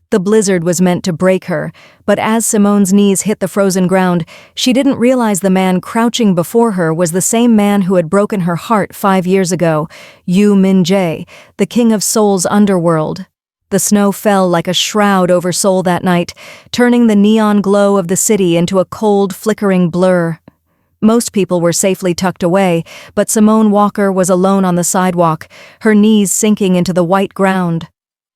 The blizzard was meant to break her, but as Simone's knees hit the frozen ground, she didn't realize the man crouching before her was the same man who had broken her heart 5 years ago, Minjay, the king of Seoul's underworld. The snow fell like a shroud over Seoul that night, turning the neon glow of the city into a cold, flickering blur. Most people were safely tucked away, but Simone Walker was alone on the sidewalk, her knees sinking into the white ground.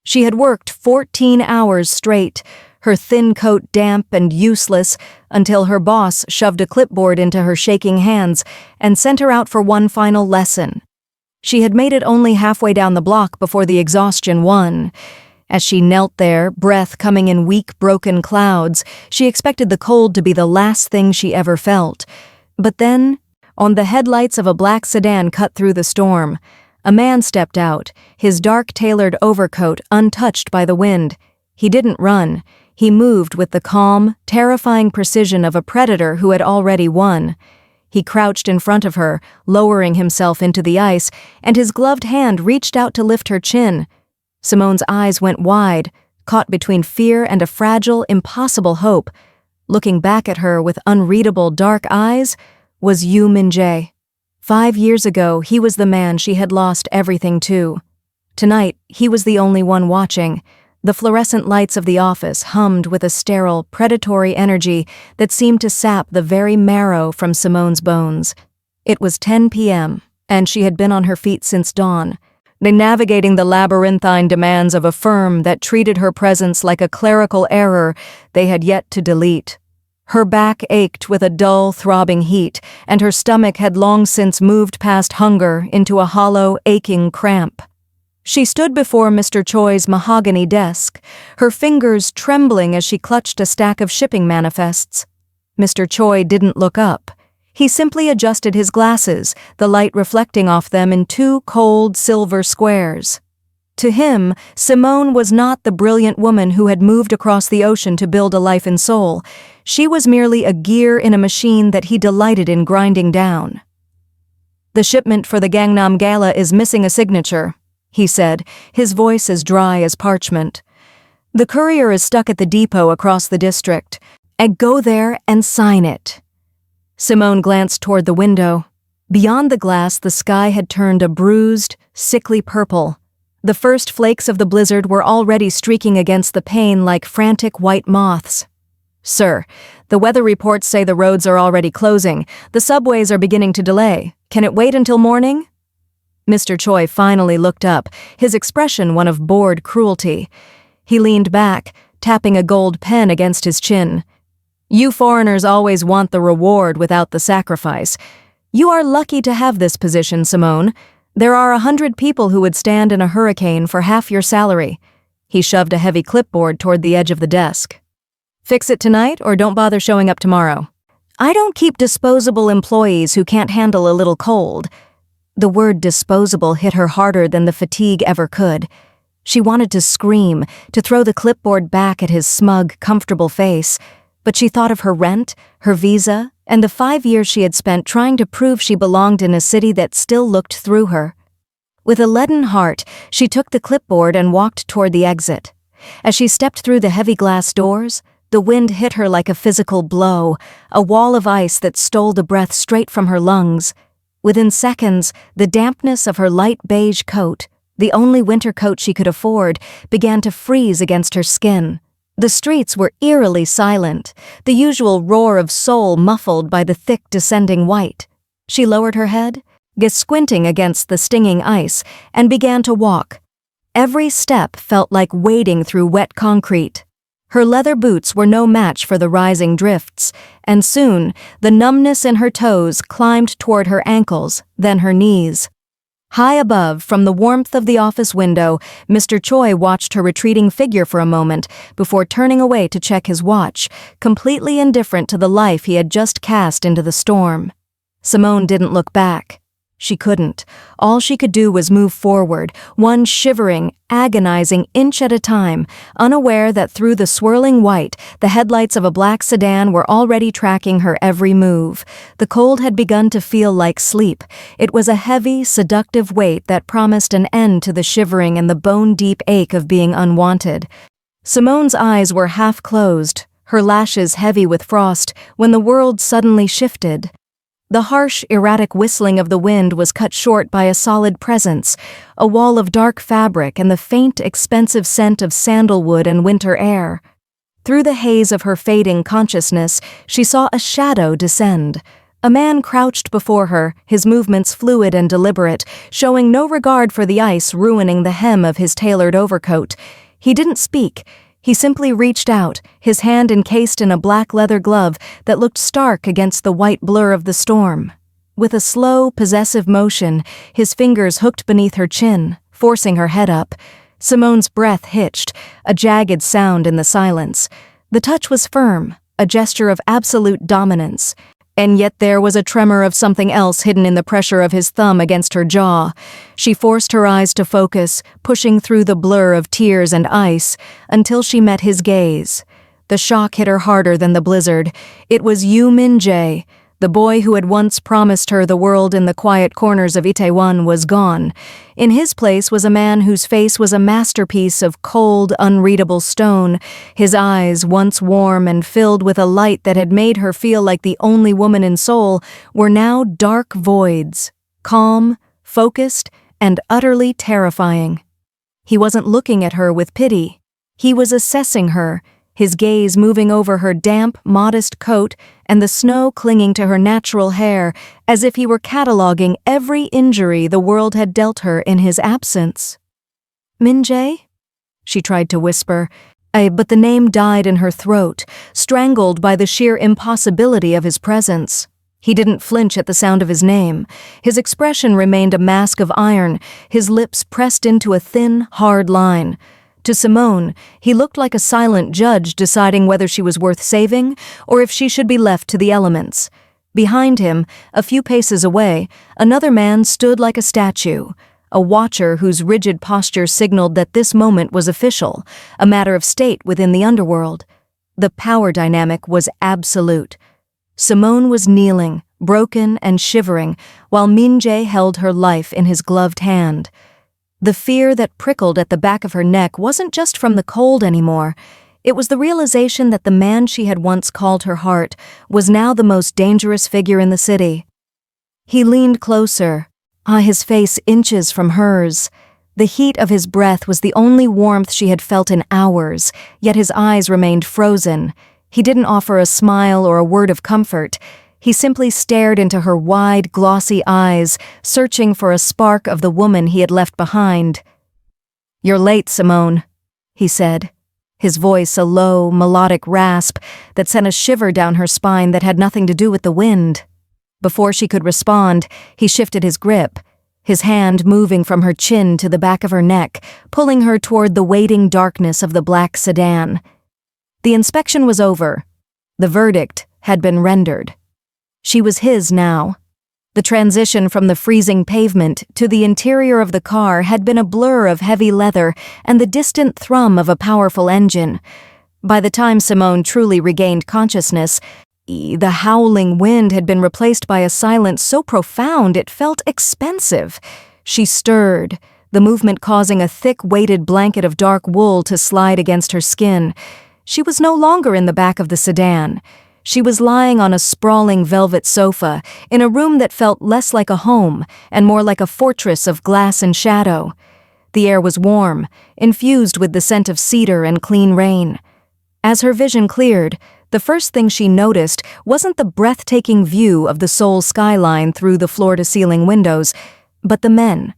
She had worked 14 hours straight, her thin coat damp and useless, until her boss shoved a clipboard into her shaking hands and sent her out for one final lesson. She had made it only halfway down the block before the exhaustion won. As she knelt there, breath coming in weak, broken clouds, she expected the cold to be the last thing she ever felt. But then, on the headlights of a black sedan cut through the storm, a man stepped out, his dark-tailored overcoat untouched by the wind. He didn't run. He moved with the calm, terrifying precision of a predator who had already won. He crouched in front of her, lowering himself into the ice, and his gloved hand reached out to lift her chin. Simone's eyes went wide, caught between fear and a fragile, impossible hope. Looking back at her with unreadable dark eyes was Minjay. 5 years ago, he was the man she had lost everything to. Tonight, he was the only one watching. The fluorescent lights of the office hummed with a sterile, predatory energy that seemed to sap the very marrow from Simone's bones. It was 10 p.m., and she had been on her feet since dawn, navigating the labyrinthine demands of a firm that treated her presence like a clerical error they had yet to delete. Her back ached with a dull, throbbing heat, and her stomach had long since moved past hunger into a hollow, aching cramp. She stood before Mr. Choi's mahogany desk, her fingers trembling as she clutched a stack of shipping manifests. Mr. Choi didn't look up. He simply adjusted his glasses, the light reflecting off them in 2 cold, silver squares. To him, Simone was not the brilliant woman who had moved across the ocean to build a life in Seoul. She was merely a gear in a machine that he delighted in grinding down. "The shipment for the Gangnam Gala is missing a signature," he said, his voice as dry as parchment. "The courier is stuck at the depot across the district. Go there and sign it." Simone glanced toward the window. Beyond the glass, the sky had turned a bruised, sickly purple. The first flakes of the blizzard were already streaking against the pane like frantic white moths. "Sir, the weather reports say the roads are already closing. The subways are beginning to delay. Can it wait until morning?" Mr. Choi finally looked up, his expression one of bored cruelty. He leaned back, tapping a gold pen against his chin. "You foreigners always want the reward without the sacrifice. You are lucky to have this position, Simone. There are 100 people who would stand in a hurricane for half your salary." He shoved a heavy clipboard toward the edge of the desk. "Fix it tonight or don't bother showing up tomorrow. I don't keep disposable employees who can't handle a little cold." The word disposable hit her harder than the fatigue ever could. She wanted to scream, to throw the clipboard back at his smug, comfortable face, but she thought of her rent, her visa, and the 5 years she had spent trying to prove she belonged in a city that still looked through her. With a leaden heart, she took the clipboard and walked toward the exit. As she stepped through the heavy glass doors, the wind hit her like a physical blow, a wall of ice that stole the breath straight from her lungs. Within seconds, the dampness of her light beige coat, the only winter coat she could afford, began to freeze against her skin. The streets were eerily silent, the usual roar of Seoul muffled by the thick descending white. She lowered her head, squinting against the stinging ice, and began to walk. Every step felt like wading through wet concrete. Her leather boots were no match for the rising drifts, and soon the numbness in her toes climbed toward her ankles, then her knees. High above, from the warmth of the office window, Mr. Choi watched her retreating figure for a moment before turning away to check his watch, completely indifferent to the life he had just cast into the storm. Simone didn't look back. She couldn't. All she could do was move forward, one shivering, agonizing inch at a time, unaware that through the swirling white, the headlights of a black sedan were already tracking her every move. The cold had begun to feel like sleep. It was a heavy, seductive weight that promised an end to the shivering and the bone-deep ache of being unwanted. Simone's eyes were half closed, her lashes heavy with frost, when the world suddenly shifted. The harsh, erratic whistling of the wind was cut short by a solid presence, a wall of dark fabric and the faint, expensive scent of sandalwood and winter air. Through the haze of her fading consciousness, she saw a shadow descend. A man crouched before her, his movements fluid and deliberate, showing no regard for the ice ruining the hem of his tailored overcoat. He didn't speak. He simply reached out, his hand encased in a black leather glove that looked stark against the white blur of the storm. With a slow, possessive motion, his fingers hooked beneath her chin, forcing her head up. Simone's breath hitched, a jagged sound in the silence. The touch was firm, a gesture of absolute dominance. And yet there was a tremor of something else hidden in the pressure of his thumb against her jaw. She forced her eyes to focus, pushing through the blur of tears and ice, until she met his gaze. The shock hit her harder than the blizzard. It was Minjay. The boy who had once promised her the world in the quiet corners of Itaewon was gone. In his place was a man whose face was a masterpiece of cold, unreadable stone. His eyes, once warm and filled with a light that had made her feel like the only woman in Seoul, were now dark voids, calm, focused, and utterly terrifying. He wasn't looking at her with pity. He was assessing her, his gaze moving over her damp, modest coat and the snow clinging to her natural hair, as if he were cataloging every injury the world had dealt her in his absence. "Minjay?" she tried to whisper, but the name died in her throat, strangled by the sheer impossibility of his presence. He didn't flinch at the sound of his name. His expression remained a mask of iron, his lips pressed into a thin, hard line. To Simone, he looked like a silent judge deciding whether she was worth saving or if she should be left to the elements. Behind him, a few paces away, another man stood like a statue, a watcher whose rigid posture signaled that this moment was official, a matter of state within the underworld. The power dynamic was absolute. Simone was kneeling, broken and shivering, while Minjay held her life in his gloved hand. The fear that prickled at the back of her neck wasn't just from the cold anymore. It was the realization that the man she had once called her heart was now the most dangerous figure in the city. He leaned closer, his face inches from hers. The heat of his breath was the only warmth she had felt in hours, yet his eyes remained frozen. He didn't offer a smile or a word of comfort. He simply stared into her wide, glossy eyes, searching for a spark of the woman he had left behind. "You're late, Simone," he said, his voice a low, melodic rasp that sent a shiver down her spine that had nothing to do with the wind. Before she could respond, he shifted his grip, his hand moving from her chin to the back of her neck, pulling her toward the waiting darkness of the black sedan. The inspection was over. The verdict had been rendered. She was his now. The transition from the freezing pavement to the interior of the car had been a blur of heavy leather and the distant thrum of a powerful engine. By the time Simone truly regained consciousness, the howling wind had been replaced by a silence so profound it felt expensive. She stirred, the movement causing a thick weighted blanket of dark wool to slide against her skin. She was no longer in the back of the sedan. She was lying on a sprawling velvet sofa in a room that felt less like a home and more like a fortress of glass and shadow. The air was warm, infused with the scent of cedar and clean rain. As her vision cleared, the first thing she noticed wasn't the breathtaking view of the Seoul skyline through the floor-to-ceiling windows, but the men.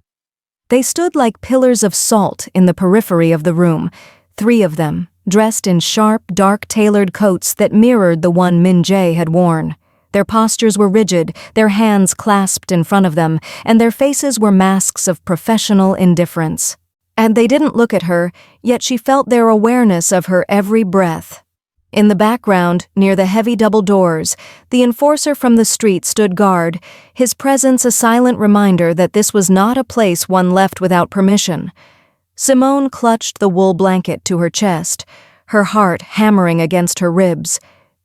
They stood like pillars of salt in the periphery of the room, 3 of them, dressed in sharp, dark-tailored coats that mirrored the one Minjay had worn. Their postures were rigid, their hands clasped in front of them, and their faces were masks of professional indifference. And they didn't look at her, yet she felt their awareness of her every breath. In the background, near the heavy double doors, the enforcer from the street stood guard, his presence a silent reminder that this was not a place one left without permission. Simone clutched the wool blanket to her chest, her heart hammering against her ribs.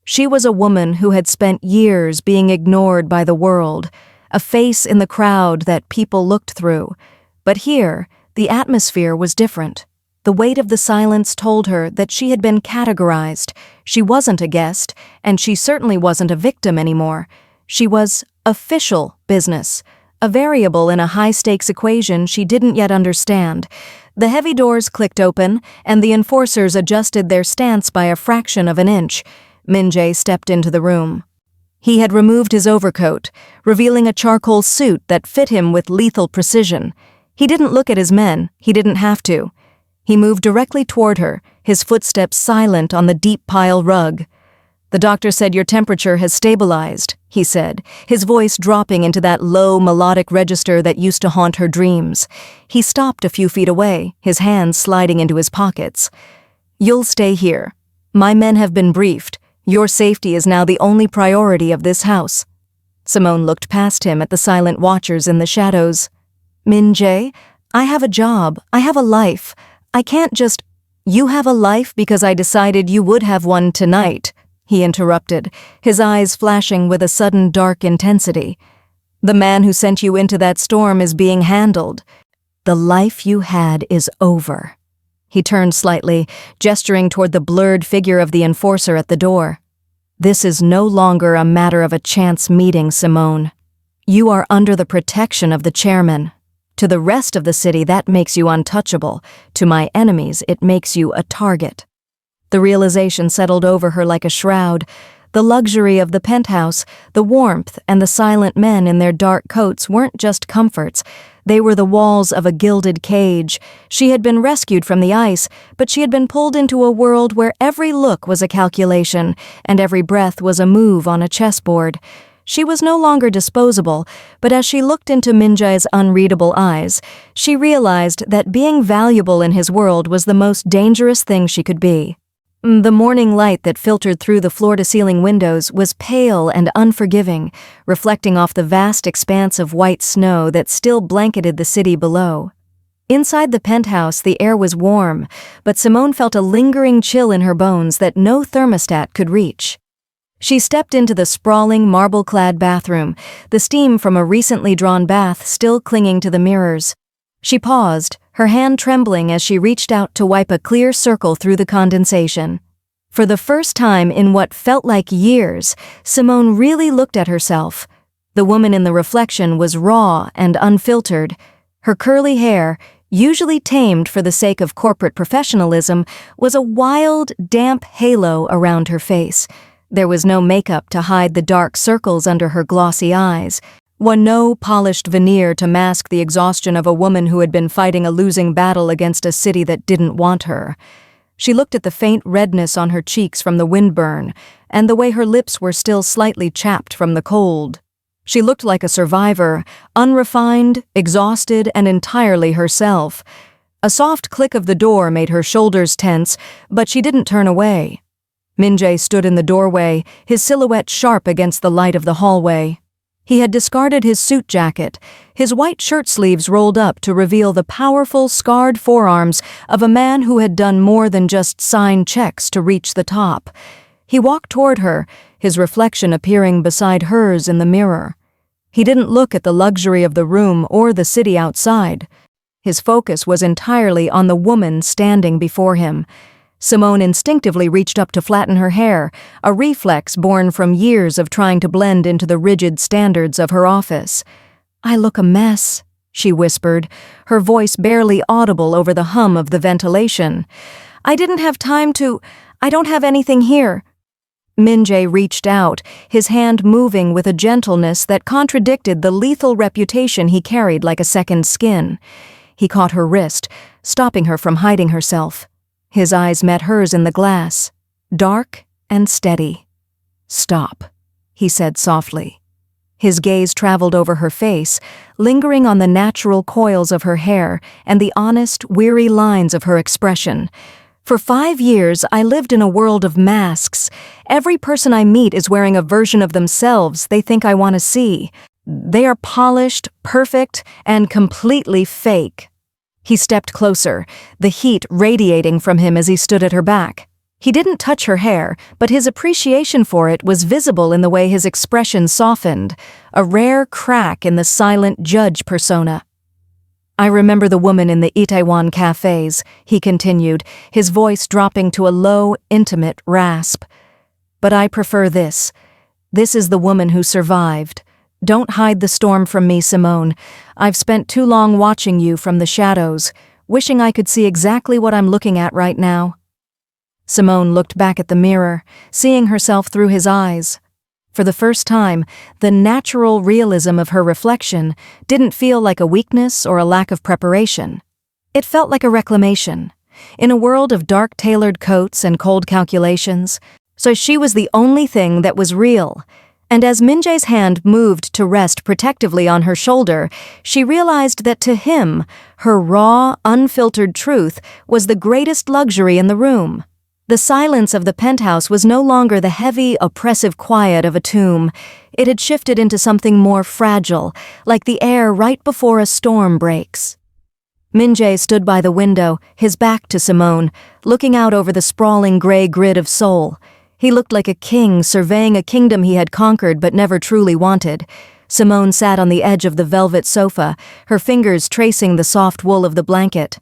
She was a woman who had spent years being ignored by the world, a face in the crowd that people looked through. But here, the atmosphere was different. The weight of the silence told her that she had been categorized. She wasn't a guest, and she certainly wasn't a victim anymore. She was official business, a variable in a high-stakes equation she didn't yet understand. The heavy doors clicked open, and the enforcers adjusted their stance by a fraction of an inch. Minjay stepped into the room. He had removed his overcoat, revealing a charcoal suit that fit him with lethal precision. He didn't look at his men. He didn't have to. He moved directly toward her, his footsteps silent on the deep pile rug. "The doctor said your temperature has stabilized," he said, his voice dropping into that low, melodic register that used to haunt her dreams. He stopped a few feet away, his hands sliding into his pockets. "You'll stay here. My men have been briefed. Your safety is now the only priority of this house." Simone looked past him at the silent watchers in the shadows. "Minjay, I have a job. I have a life. I can't just—" "You have a life because I decided you would have one tonight," he interrupted, his eyes flashing with a sudden dark intensity. "The man who sent you into that storm is being handled. The life you had is over." He turned slightly, gesturing toward the blurred figure of the enforcer at the door. "This is no longer a matter of a chance meeting, Simone. You are under the protection of the chairman. To the rest of the city, that makes you untouchable. To my enemies, it makes you a target." The realization settled over her like a shroud. The luxury of the penthouse, the warmth, and the silent men in their dark coats weren't just comforts. They were the walls of a gilded cage. She had been rescued from the ice, but she had been pulled into a world where every look was a calculation, and every breath was a move on a chessboard. She was no longer disposable, but as she looked into Minjay's unreadable eyes, she realized that being valuable in his world was the most dangerous thing she could be. The morning light that filtered through the floor-to-ceiling windows was pale and unforgiving, reflecting off the vast expanse of white snow that still blanketed the city below. Inside the penthouse, the air was warm, but Simone felt a lingering chill in her bones that no thermostat could reach. She stepped into the sprawling, marble-clad bathroom, the steam from a recently drawn bath still clinging to the mirrors. She paused, her hand trembling as she reached out to wipe a clear circle through the condensation. For the first time in what felt like years, Simone really looked at herself. The woman in the reflection was raw and unfiltered. Her curly hair, usually tamed for the sake of corporate professionalism, was a wild, damp halo around her face. There was no makeup to hide the dark circles under her glossy eyes, no polished veneer to mask the exhaustion of a woman who had been fighting a losing battle against a city that didn't want her. She looked at the faint redness on her cheeks from the windburn, and the way her lips were still slightly chapped from the cold. She looked like a survivor, unrefined, exhausted, and entirely herself. A soft click of the door made her shoulders tense, but she didn't turn away. Minjay stood in the doorway, his silhouette sharp against the light of the hallway. He had discarded his suit jacket, his white shirt sleeves rolled up to reveal the powerful, scarred forearms of a man who had done more than just sign checks to reach the top. He walked toward her, his reflection appearing beside hers in the mirror. He didn't look at the luxury of the room or the city outside. His focus was entirely on the woman standing before him. Simone instinctively reached up to flatten her hair, a reflex born from years of trying to blend into the rigid standards of her office. "I look a mess," she whispered, her voice barely audible over the hum of the ventilation. I don't have anything here." Minjay reached out, his hand moving with a gentleness that contradicted the lethal reputation he carried like a second skin. He caught her wrist, stopping her from hiding herself. His eyes met hers in the glass, dark and steady. "Stop," he said softly. His gaze traveled over her face, lingering on the natural coils of her hair and the honest, weary lines of her expression. "For 5 years, I lived in a world of masks. Every person I meet is wearing a version of themselves they think I want to see. They are polished, perfect, and completely fake." He stepped closer, the heat radiating from him as he stood at her back. He didn't touch her hair, but his appreciation for it was visible in the way his expression softened, a rare crack in the silent judge persona. I remember the woman in the Itaewon cafes, he continued, his voice dropping to a low, intimate rasp. But I prefer this. This is the woman who survived. Don't hide the storm from me, Simone. I've spent too long watching you from the shadows, wishing I could see exactly what I'm looking at right now. Simone looked back at the mirror, seeing herself through his eyes. For the first time, the natural realism of her reflection didn't feel like a weakness or a lack of preparation. It felt like a reclamation. In a world of dark tailored coats and cold calculations, so she was the only thing that was real. And as Minjay's hand moved to rest protectively on her shoulder, she realized that to him, her raw, unfiltered truth was the greatest luxury in the room. The silence of the penthouse was no longer the heavy, oppressive quiet of a tomb. It had shifted into something more fragile, like the air right before a storm breaks. Minjay stood by the window, his back to Simone, looking out over the sprawling gray grid of Seoul. He looked like a king surveying a kingdom he had conquered but never truly wanted. Simone sat on the edge of the velvet sofa, her fingers tracing the soft wool of the blanket.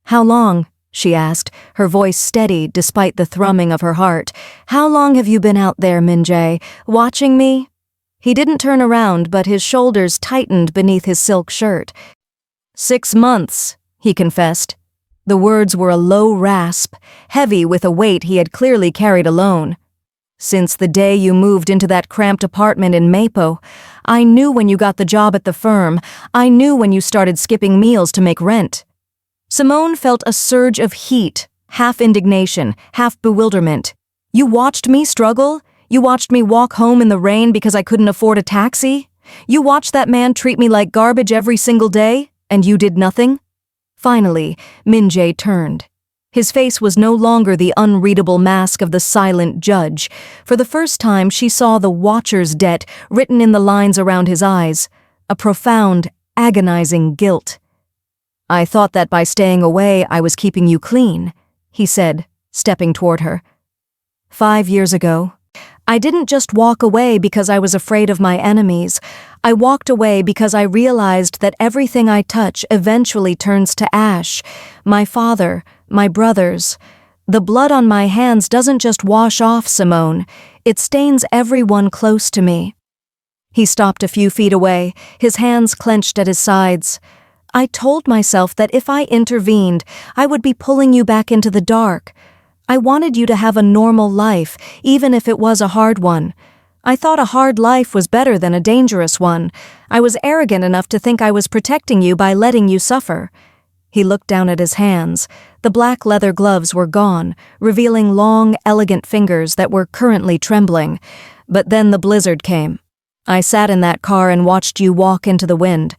"How long?" she asked, her voice steady despite the thrumming of her heart. "How long have you been out there, Minjay, watching me?" He didn't turn around, but his shoulders tightened beneath his silk shirt. 6 months, he confessed. The words were a low rasp, heavy with a weight he had clearly carried alone. "Since the day you moved into that cramped apartment in Mapo, I knew when you got the job at the firm, I knew when you started skipping meals to make rent." Simone felt a surge of heat, half indignation, half bewilderment. "You watched me struggle? You watched me walk home in the rain because I couldn't afford a taxi? You watched that man treat me like garbage every single day, and you did nothing?" Finally, Minjay turned. His face was no longer the unreadable mask of the silent judge. For the first time, she saw the watcher's debt written in the lines around his eyes, a profound, agonizing guilt. "I thought that by staying away I was keeping you clean," he said, stepping toward her. 5 years ago, I didn't just walk away because I was afraid of my enemies. I walked away because I realized that everything I touch eventually turns to ash. My father, my brothers. The blood on my hands doesn't just wash off, Simone. It stains everyone close to me. He stopped a few feet away, his hands clenched at his sides. I told myself that if I intervened, I would be pulling you back into the dark. I wanted you to have a normal life, even if it was a hard one. I thought a hard life was better than a dangerous one. I was arrogant enough to think I was protecting you by letting you suffer. He looked down at his hands. The black leather gloves were gone, revealing long, elegant fingers that were currently trembling. But then the blizzard came. I sat in that car and watched you walk into the wind.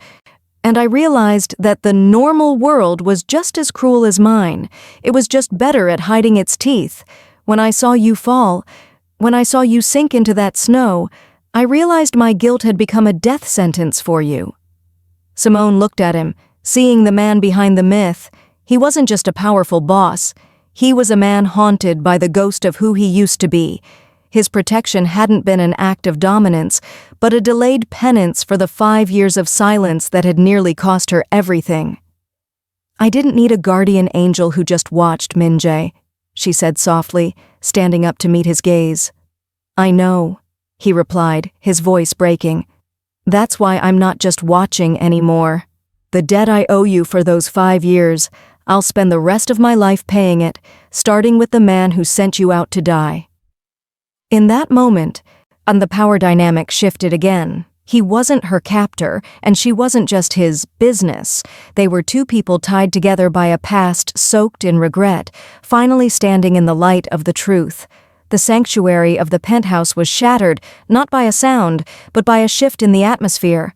And I realized that the normal world was just as cruel as mine. It was just better at hiding its teeth. When I saw you fall, when I saw you sink into that snow, I realized my guilt had become a death sentence for you. Simone looked at him, seeing the man behind the myth. He wasn't just a powerful boss. He was a man haunted by the ghost of who he used to be. His protection hadn't been an act of dominance, but a delayed penance for the 5 years of silence that had nearly cost her everything. I didn't need a guardian angel who just watched, Minjay, she said softly, standing up to meet his gaze. I know, he replied, his voice breaking. That's why I'm not just watching anymore. The debt I owe you for those 5 years, I'll spend the rest of my life paying it, starting with the man who sent you out to die. In that moment, and the power dynamic shifted again. He wasn't her captor, and she wasn't just his business. They were two people tied together by a past soaked in regret, finally standing in the light of the truth. The sanctuary of the penthouse was shattered, not by a sound, but by a shift in the atmosphere.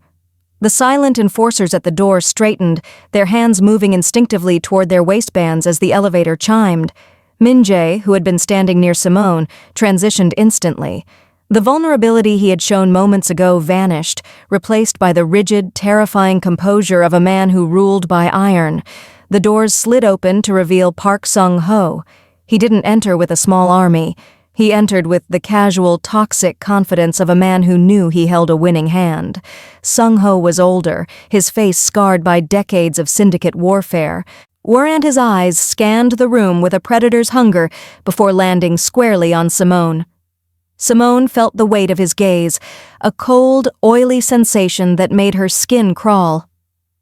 The silent enforcers at the door straightened, their hands moving instinctively toward their waistbands as the elevator chimed. Minjay, who had been standing near Simone, transitioned instantly. The vulnerability he had shown moments ago vanished, replaced by the rigid, terrifying composure of a man who ruled by iron. The doors slid open to reveal Park Sung-ho. He didn't enter with a small army. He entered with the casual, toxic confidence of a man who knew he held a winning hand. Sung-ho was older, his face scarred by decades of syndicate warfare, and his eyes scanned the room with a predator's hunger before landing squarely on Simone. Simone felt the weight of his gaze, a cold, oily sensation that made her skin crawl.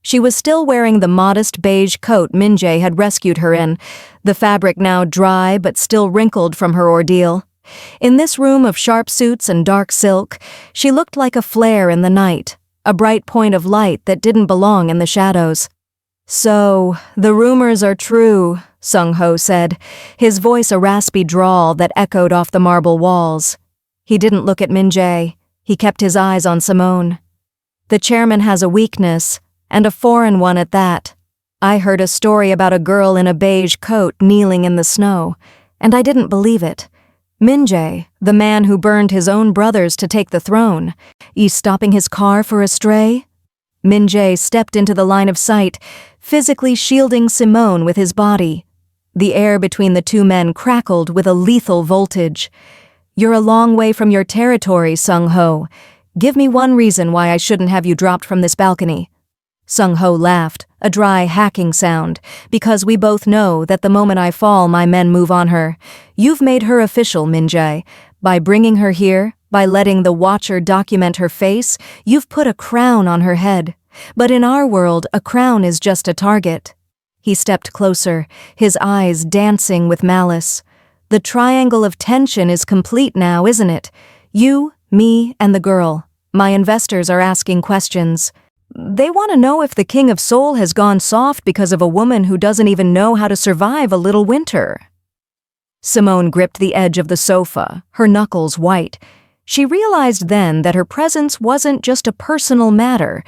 She was still wearing the modest beige coat Minjay had rescued her in, the fabric now dry but still wrinkled from her ordeal. In this room of sharp suits and dark silk, she looked like a flare in the night, a bright point of light that didn't belong in the shadows. "So, the rumors are true," Sung-ho said, his voice a raspy drawl that echoed off the marble walls. He didn't look at Minjay. He kept his eyes on Simone. "The chairman has a weakness, and a foreign one at that. I heard a story about a girl in a beige coat kneeling in the snow, and I didn't believe it. Minjay, the man who burned his own brothers to take the throne, is stopping his car for a stray?" Minjay stepped into the line of sight, physically shielding Simone with his body. The air between the two men crackled with a lethal voltage. "You're a long way from your territory, Sung-ho. Give me one reason why I shouldn't have you dropped from this balcony." Sung-ho laughed, a dry hacking sound, "Because we both know that the moment I fall, my men move on her. You've made her official, Minjay. By bringing her here, by letting the Watcher document her face, you've put a crown on her head. But in our world, a crown is just a target." He stepped closer, his eyes dancing with malice. "The triangle of tension is complete now, isn't it? You, me, and the girl. My investors are asking questions. They want to know if the King of Seoul has gone soft because of a woman who doesn't even know how to survive a little winter." Simone gripped the edge of the sofa, her knuckles white. She realized then that her presence wasn't just a personal matter.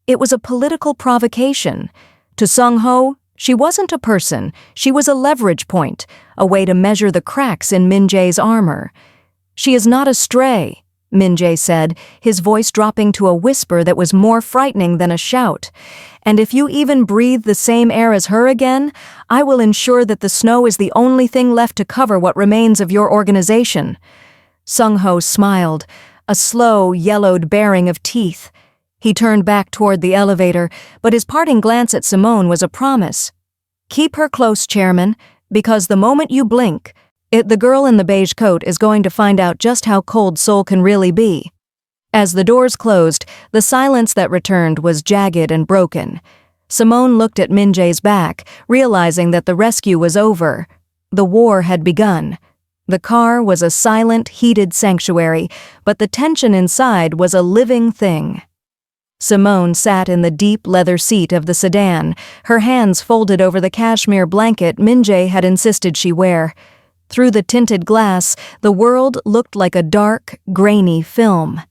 It was a political provocation. To Sung-ho, she wasn't a person, she was a leverage point, a way to measure the cracks in Minjay's armor. "She is not a stray," Minjay said, his voice dropping to a whisper that was more frightening than a shout. "And if you even breathe the same air as her again, I will ensure that the snow is the only thing left to cover what remains of your organization." Sung-ho smiled, a slow, yellowed baring of teeth. He turned back toward the elevator, but his parting glance at Simone was a promise. "Keep her close, Chairman, because the moment you blink, the girl in the beige coat is going to find out just how cold Seoul can really be." As the doors closed, the silence that returned was jagged and broken. Simone looked at Minjay's back, realizing that the rescue was over. The war had begun. The car was a silent, heated sanctuary, but the tension inside was a living thing. Simone sat in the deep leather seat of the sedan, her hands folded over the cashmere blanket Minjay had insisted she wear. Through the tinted glass, the world looked like a dark, grainy film.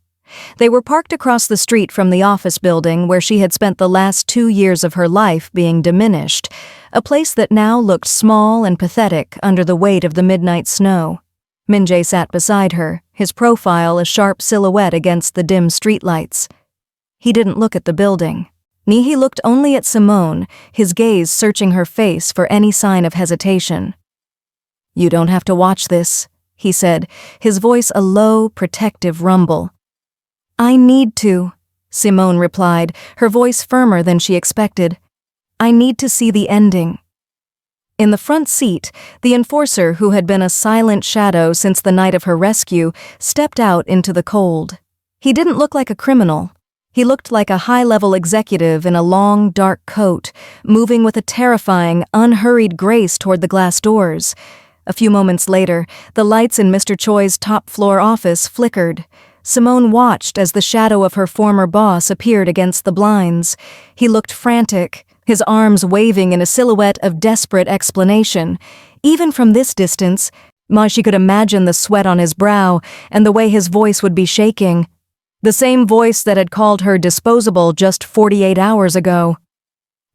They were parked across the street from the office building where she had spent the last 2 years of her life being diminished, a place that now looked small and pathetic under the weight of the midnight snow. Minjay sat beside her, his profile a sharp silhouette against the dim streetlights. He didn't look at the building. He looked only at Simone, his gaze searching her face for any sign of hesitation. "You don't have to watch this," he said, his voice a low, protective rumble. "I need to," Simone replied, her voice firmer than she expected. "I need to see the ending." In the front seat, the enforcer, who had been a silent shadow since the night of her rescue, stepped out into the cold. He didn't look like a criminal. He looked like a high-level executive in a long, dark coat, moving with a terrifying, unhurried grace toward the glass doors. A few moments later, the lights in Mr. Choi's top-floor office flickered. Simone watched as the shadow of her former boss appeared against the blinds. He looked frantic, his arms waving in a silhouette of desperate explanation. Even from this distance, she could imagine the sweat on his brow and the way his voice would be shaking. The same voice that had called her disposable just 48 hours ago.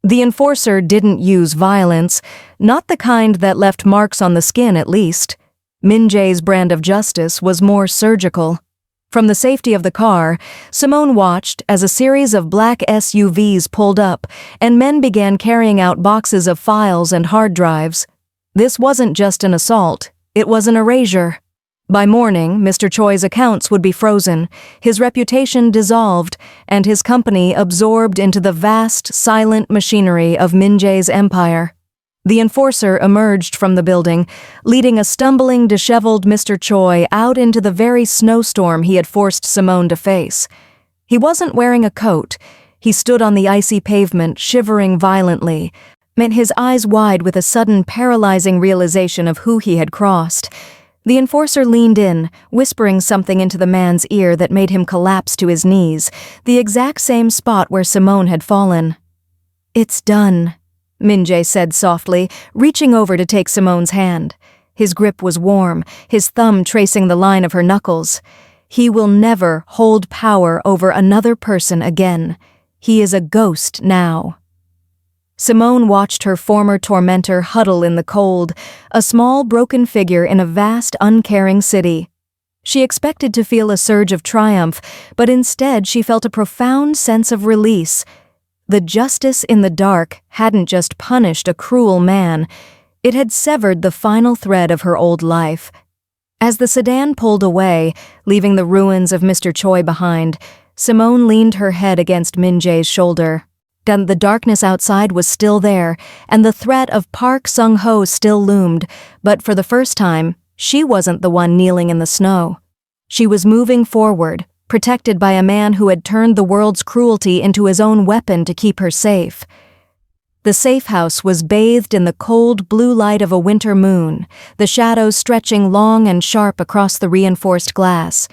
The enforcer didn't use violence, not the kind that left marks on the skin at least. Minjay's brand of justice was more surgical. From the safety of the car, Simone watched as a series of black SUVs pulled up and men began carrying out boxes of files and hard drives. This wasn't just an assault, it was an erasure. By morning, Mr. Choi's accounts would be frozen, his reputation dissolved, and his company absorbed into the vast, silent machinery of Minjay's empire. The enforcer emerged from the building, leading a stumbling, disheveled Mr. Choi out into the very snowstorm he had forced Simone to face. He wasn't wearing a coat. He stood on the icy pavement, shivering violently, his eyes wide with a sudden paralyzing realization of who he had crossed. The enforcer leaned in, whispering something into the man's ear that made him collapse to his knees, the exact same spot where Simone had fallen. "It's done," Minjay said softly, reaching over to take Simone's hand. His grip was warm, his thumb tracing the line of her knuckles. "He will never hold power over another person again. He is a ghost now." Simone watched her former tormentor huddle in the cold, a small broken figure in a vast, uncaring city. She expected to feel a surge of triumph, but instead she felt a profound sense of release. The justice in the dark hadn't just punished a cruel man, it had severed the final thread of her old life. As the sedan pulled away, leaving the ruins of Mr. Choi behind, Simone leaned her head against Minjay's shoulder. Then the darkness outside was still there, and the threat of Park Sung-ho still loomed, but for the first time, she wasn't the one kneeling in the snow. She was moving forward, protected by a man who had turned the world's cruelty into his own weapon to keep her safe. The safe house was bathed in the cold blue light of a winter moon, the shadows stretching long and sharp across the reinforced glass.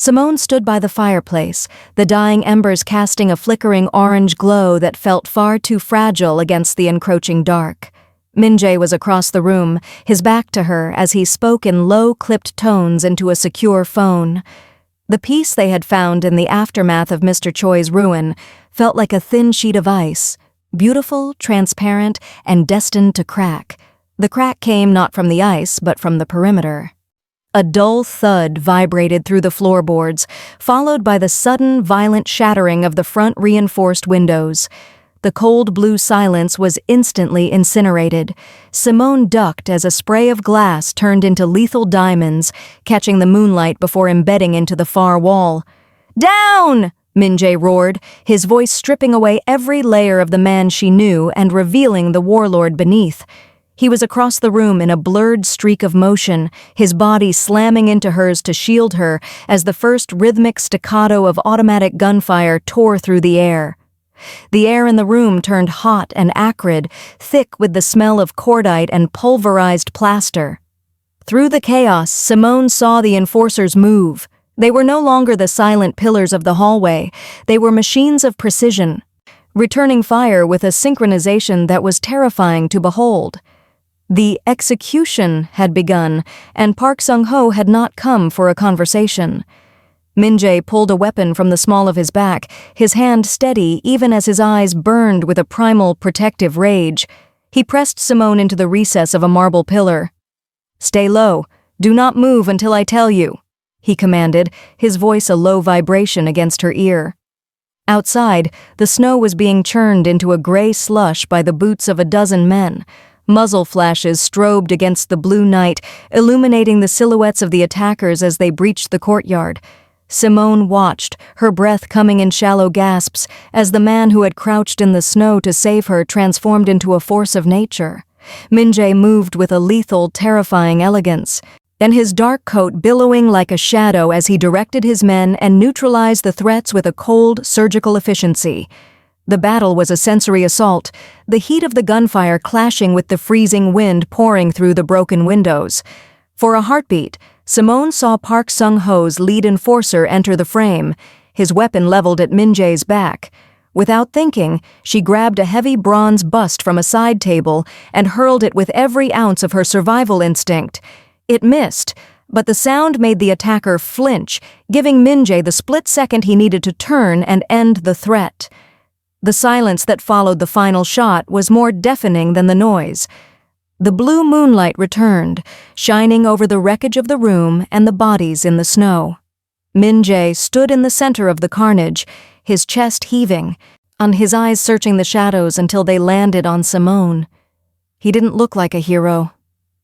Simone stood by the fireplace, the dying embers casting a flickering orange glow that felt far too fragile against the encroaching dark. Minjay was across the room, his back to her as he spoke in low, clipped tones into a secure phone. The peace they had found in the aftermath of Mr. Choi's ruin felt like a thin sheet of ice, beautiful, transparent, and destined to crack. The crack came not from the ice, but from the perimeter. A dull thud vibrated through the floorboards, followed by the sudden, violent shattering of the front reinforced windows. The cold blue silence was instantly incinerated. Simone ducked as a spray of glass turned into lethal diamonds, catching the moonlight before embedding into the far wall. "Down!" Minjay roared, his voice stripping away every layer of the man she knew and revealing the warlord beneath. He was across the room in a blurred streak of motion, his body slamming into hers to shield her as the first rhythmic staccato of automatic gunfire tore through the air. The air in the room turned hot and acrid, thick with the smell of cordite and pulverized plaster. Through the chaos, Simone saw the enforcers move. They were no longer the silent pillars of the hallway. They were machines of precision, returning fire with a synchronization that was terrifying to behold. The execution had begun, and Park Sung-ho had not come for a conversation. Minjay pulled a weapon from the small of his back, his hand steady even as his eyes burned with a primal protective rage. He pressed Simone into the recess of a marble pillar. "Stay low. Do not move until I tell you," he commanded, his voice a low vibration against her ear. Outside, the snow was being churned into a gray slush by the boots of a dozen men. Muzzle flashes strobed against the blue night, illuminating the silhouettes of the attackers as they breached the courtyard. Simone watched, her breath coming in shallow gasps, as the man who had crouched in the snow to save her transformed into a force of nature. Minjay moved with a lethal, terrifying elegance, and his dark coat billowing like a shadow as he directed his men and neutralized the threats with a cold, surgical efficiency. The battle was a sensory assault, the heat of the gunfire clashing with the freezing wind pouring through the broken windows. For a heartbeat, Simone saw Park Sung-ho's lead enforcer enter the frame, his weapon leveled at Minjay's back. Without thinking, she grabbed a heavy bronze bust from a side table and hurled it with every ounce of her survival instinct. It missed, but the sound made the attacker flinch, giving Minjay the split second he needed to turn and end the threat. The silence that followed the final shot was more deafening than the noise. The blue moonlight returned, shining over the wreckage of the room and the bodies in the snow. Minjay stood in the center of the carnage, his chest heaving, and his eyes searching the shadows until they landed on Simone. He didn't look like a hero.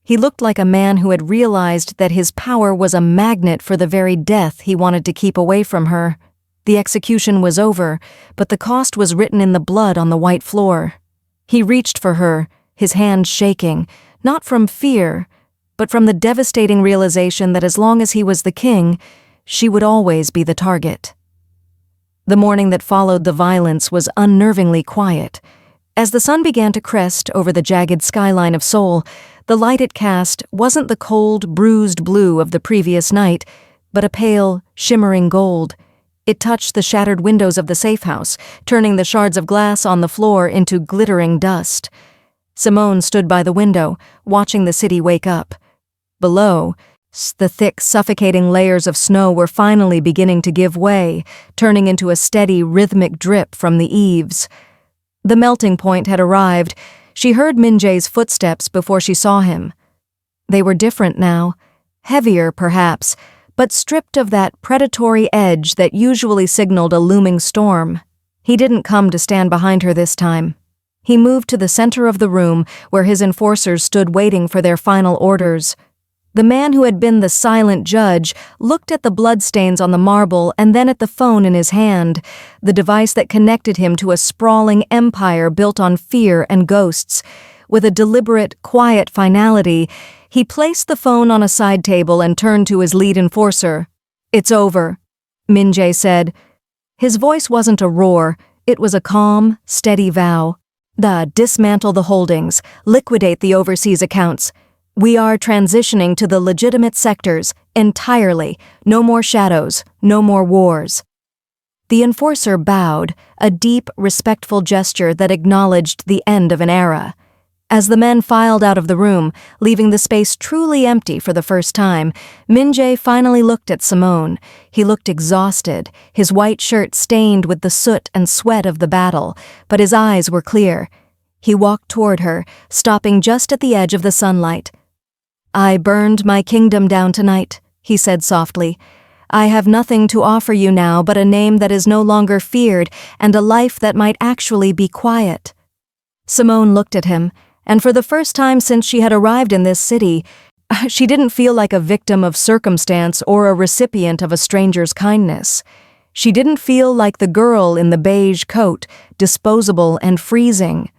He looked like a man who had realized that his power was a magnet for the very death he wanted to keep away from her. The execution was over, but the cost was written in the blood on the white floor. He reached for her, his hands shaking, not from fear, but from the devastating realization that as long as he was the king, she would always be the target. The morning that followed the violence was unnervingly quiet. As the sun began to crest over the jagged skyline of Seoul, the light it cast wasn't the cold, bruised blue of the previous night, but a pale, shimmering gold. It touched the shattered windows of the safe house, turning the shards of glass on the floor into glittering dust. Simone stood by the window, watching the city wake up. Below, the thick, suffocating layers of snow were finally beginning to give way, turning into a steady, rhythmic drip from the eaves. The melting point had arrived. She heard Minjay's footsteps before she saw him. They were different now, heavier perhaps, but stripped of that predatory edge that usually signaled a looming storm. He didn't come to stand behind her this time. He moved to the center of the room where his enforcers stood waiting for their final orders. The man who had been the silent judge looked at the bloodstains on the marble and then at the phone in his hand, the device that connected him to a sprawling empire built on fear and ghosts. With a deliberate, quiet finality, he placed the phone on a side table and turned to his lead enforcer. "It's over," Minjay said. His voice wasn't a roar, it was a calm, steady vow. Dismantle the holdings, liquidate the overseas accounts. We are transitioning to the legitimate sectors, entirely. No more shadows, no more wars. The enforcer bowed, a deep, respectful gesture that acknowledged the end of an era. As the men filed out of the room, leaving the space truly empty for the first time, Minjay finally looked at Simone. He looked exhausted, his white shirt stained with the soot and sweat of the battle, but his eyes were clear. He walked toward her, stopping just at the edge of the sunlight. "I burned my kingdom down tonight," he said softly. "I have nothing to offer you now but a name that is no longer feared and a life that might actually be quiet." Simone looked at him, and for the first time since she had arrived in this city, she didn't feel like a victim of circumstance or a recipient of a stranger's kindness. She didn't feel like the girl in the beige coat, disposable and freezing.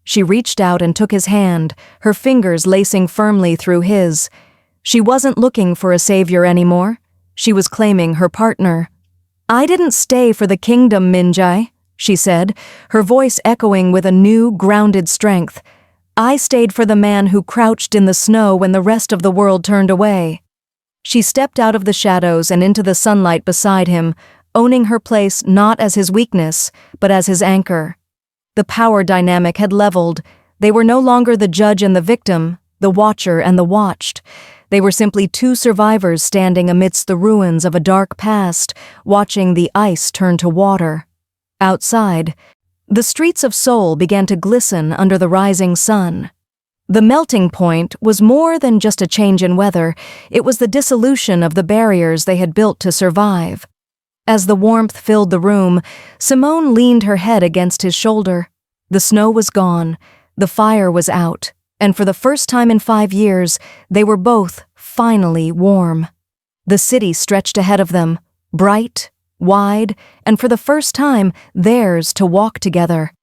She reached out and took his hand, her fingers lacing firmly through his. She wasn't looking for a savior anymore. She was claiming her partner. "I didn't stay for the kingdom, Minjay," she said, her voice echoing with a new, grounded strength. "I stayed for the man who crouched in the snow when the rest of the world turned away." She stepped out of the shadows and into the sunlight beside him, owning her place not as his weakness, but as his anchor. The power dynamic had leveled. They were no longer the judge and the victim, the watcher and the watched. They were simply two survivors standing amidst the ruins of a dark past, watching the ice turn to water. Outside, the streets of Seoul began to glisten under the rising sun. The melting point was more than just a change in weather, it was the dissolution of the barriers they had built to survive. As the warmth filled the room, Simone leaned her head against his shoulder. The snow was gone, the fire was out, and for the first time in 5 years, they were both finally warm. The city stretched ahead of them, bright, wide, and for the first time, theirs to walk together.